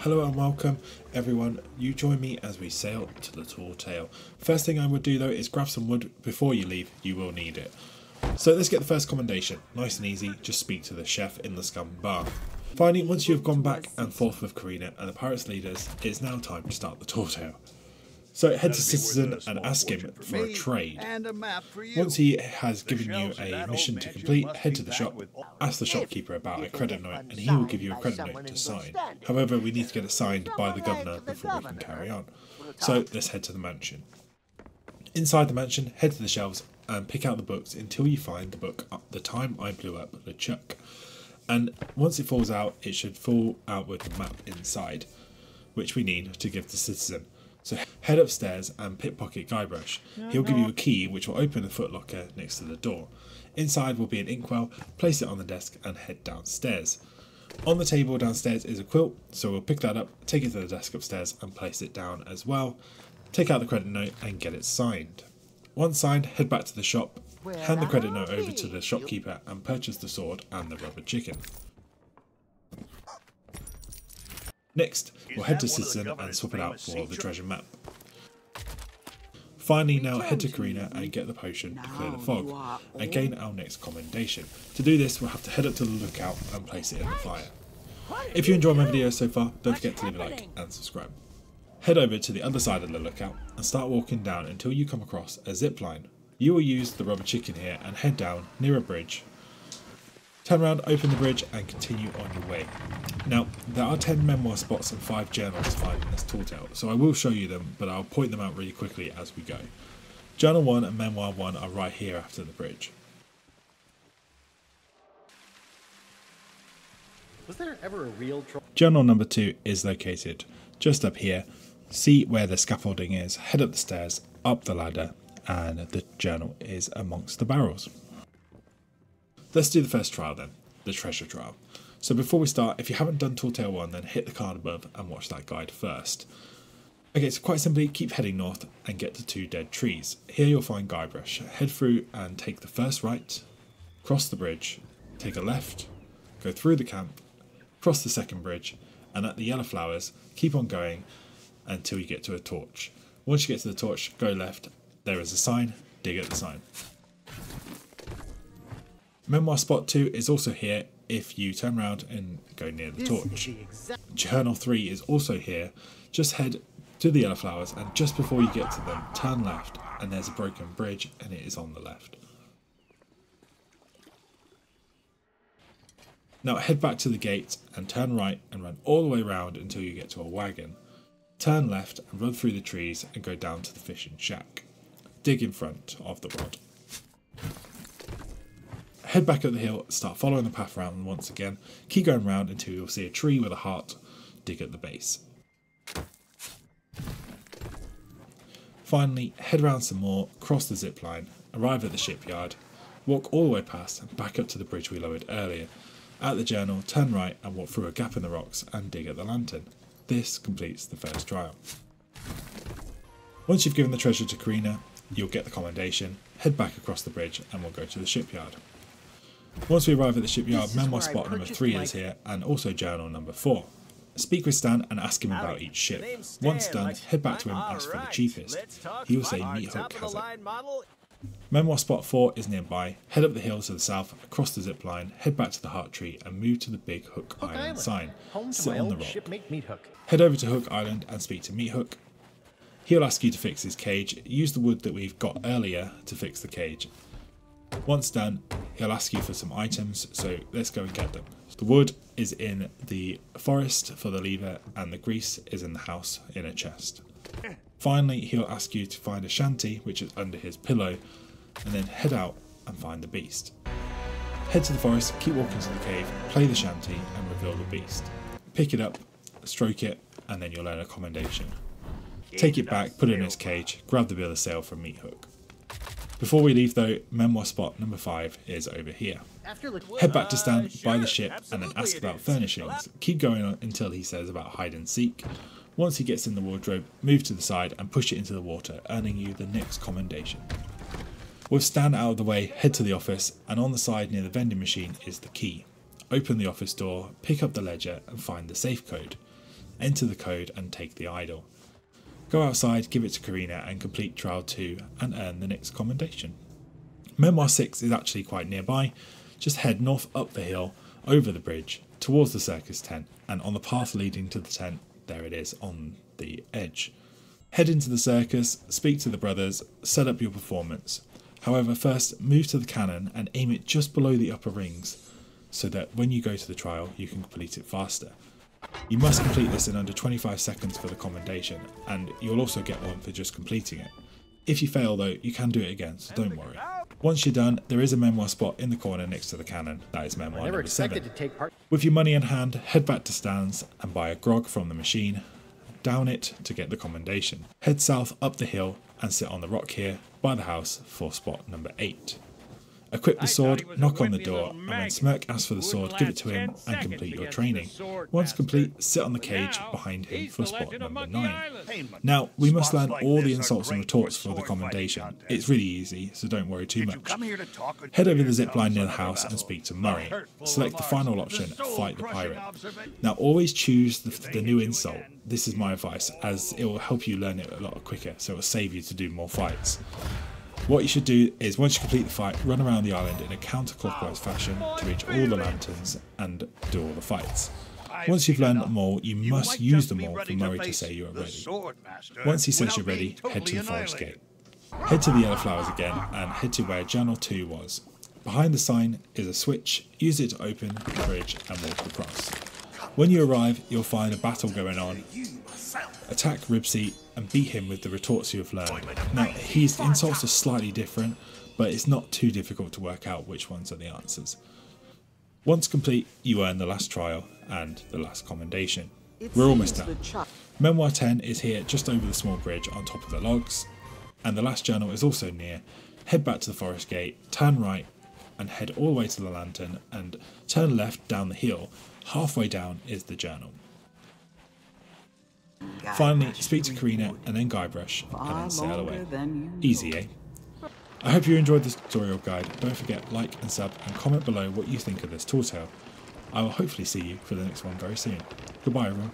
Hello and welcome everyone, you join me as we sail to the Tall Tale. First thing I would do though is grab some wood before you leave, you will need it. So let's get the first commendation, nice and easy, just speak to the chef in the scum bar. Finally, once you have gone back and forth with Karina and the pirates leaders, it's now time to start the Tall Tale. So head to Citizen and ask him for a trade. Once he has given you a mission to complete, head to the shop, ask the shopkeeper about a credit note and he will give you a credit note to sign. However, we need to get it signed by the governor before we can carry on. So let's head to the mansion. Inside the mansion, head to the shelves and pick out the books until you find the book The Time I Blew Up LeChuck. And once it falls out, it should fall out with the map inside, which we need to give to Citizen. So head upstairs and pickpocket Guybrush. He'll give you a key which will open the footlocker next to the door. Inside will be an inkwell, place it on the desk and head downstairs. On the table downstairs is a quilt, so we'll pick that up, take it to the desk upstairs and place it down as well. Take out the credit note and get it signed. Once signed, head back to the shop, hand the credit note over to the shopkeeper and purchase the sword and the rubber chicken. Next, we'll head to Citizen and swap it out for the treasure map. Finally, now head to Karina and get the potion to clear the fog and gain our next commendation. To do this, we'll have to head up to the lookout and place it in the fire. If you enjoyed my video so far, don't forget to leave a like and subscribe. Head over to the other side of the lookout and start walking down until you come across a zip line. You will use the rubber chicken here and head down near a bridge. Turn around, open the bridge and continue on your way. Now, there are 10 memoir spots and 5 journals to find in this Tall Tale, so I will show you them, but I'll point them out really quickly as we go. Journal 1 and Memoir 1 are right here after the bridge. Was there ever a real Journal number 2 is located just up here. See where the scaffolding is, head up the stairs, up the ladder, and the journal is amongst the barrels. Let's do the first trial then, the treasure trial. So before we start, if you haven't done Tall Tale 1, then hit the card above and watch that guide first. Okay, so quite simply, keep heading north and get to 2 dead trees. Here you'll find Guybrush. Head through and take the first right, cross the bridge, take a left, go through the camp, cross the second bridge, and at the yellow flowers, keep on going until you get to a torch. Once you get to the torch, go left, there is a sign, dig at the sign. Memoir Spot 2 is also here if you turn around and go near the torch. Journal 3 is also here. Just head to the yellow flowers and just before you get to them, turn left and there's a broken bridge and it is on the left. Now head back to the gate and turn right and run all the way around until you get to a wagon. Turn left and run through the trees and go down to the fishing shack. Dig in front of the rod. Head back up the hill, start following the path around once again, keep going round until you'll see a tree with a heart, dig at the base. Finally, head round some more, cross the zip line, arrive at the shipyard, walk all the way past and back up to the bridge we lowered earlier. At the journal, turn right and walk through a gap in the rocks and dig at the lantern. This completes the first trial. Once you've given the treasure to Karina, you'll get the commendation, head back across the bridge and we'll go to the shipyard. Once we arrive at the shipyard, Memoir Spot number 3 is here and also journal number 4. Speak with Stan and ask him about each ship. Once done, head back to him and ask for the cheapest. He will say Meat Hook has it. Memoir Spot 4 is nearby. Head up the hill to the south, across the zip line, head back to the Heart Tree and move to the big Hook Island sign. Sit on the rock. Head over to Hook Island and speak to Meat Hook. He'll ask you to fix his cage. Use the wood that we've got earlier to fix the cage. Once done, he'll ask you for some items, so let's go and get them. The wood is in the forest for the lever and the grease is in the house in a chest. Finally, he'll ask you to find a shanty which is under his pillow and then head out and find the beast. Head to the forest, keep walking to the cave, play the shanty and reveal the beast. Pick it up, stroke it and then you'll earn a commendation. Take it back, put it in its cage, grab the bill of sale from Meat Hook. Before we leave though, Memoir Spot number 5 is over here. Head back to Stan, buy the ship and then ask about furnishings. Keep going on until he says about hide and seek. Once he gets in the wardrobe, move to the side and push it into the water, earning you the next commendation. With Stan out of the way, head to the office and on the side near the vending machine is the key. Open the office door, pick up the ledger and find the safe code. enter the code and take the idol. Go outside, give it to Karina and complete Trial 2 and earn the next commendation. Memoir 6 is actually quite nearby. Just head north up the hill, over the bridge, towards the circus tent, and on the path leading to the tent, there it is on the edge. Head into the circus, speak to the brothers, set up your performance. However, first move to the cannon and aim it just below the upper rings, so that when you go to the trial you can complete it faster. You must complete this in under 25 seconds for the commendation, and you'll also get one for just completing it. If you fail though, you can do it again, so don't worry. Once you're done, there is a memoir spot in the corner next to the cannon. That is memoir number 7. With your money in hand, head back to Stan's and buy a grog from the machine. Down it to get the commendation. Head south up the hill and sit on the rock here by the house for spot number 8. Equip the sword, knock on the door, and when Smirk asks for the sword, give it to him and complete your training. Once complete, sit on the cage behind him for spot number 9. Now, we must learn all the insults and retorts for the commendation. It's really easy, so don't worry too much. Head over the zipline near the house and speak to Murray. Select the final option, fight the pirate. Now, always choose the new insult. This is my advice, as it will help you learn it a lot quicker, so it will save you to do more fights. What you should do is, once you complete the fight, run around the island in a counterclockwise fashion to reach all the lanterns and do all the fights. Once you've learned them all, you must use them all for Murray to say you are ready. Once he says you're ready, head to the forest gate. Head to the yellow flowers again and head to where Journal 2 was. Behind the sign is a switch, use it to open the bridge and walk across. When you arrive, you'll find a battle going on. Attack Ribsy and beat him with the retorts you have learned. Now, his insults are slightly different, but it's not too difficult to work out which ones are the answers. Once complete, you earn the last trial and the last commendation. We're almost done. Memoir 10 is here just over the small bridge on top of the logs, and the last journal is also near. Head back to the forest gate, turn right and head all the way to the lantern and turn left down the hill. Halfway down is the journal. Finally, speak to Karina and then Guybrush and then sail away. Easy, eh? I hope you enjoyed this tutorial guide. Don't forget, like and sub and comment below what you think of this tutorial. I will hopefully see you for the next one very soon. Goodbye everyone.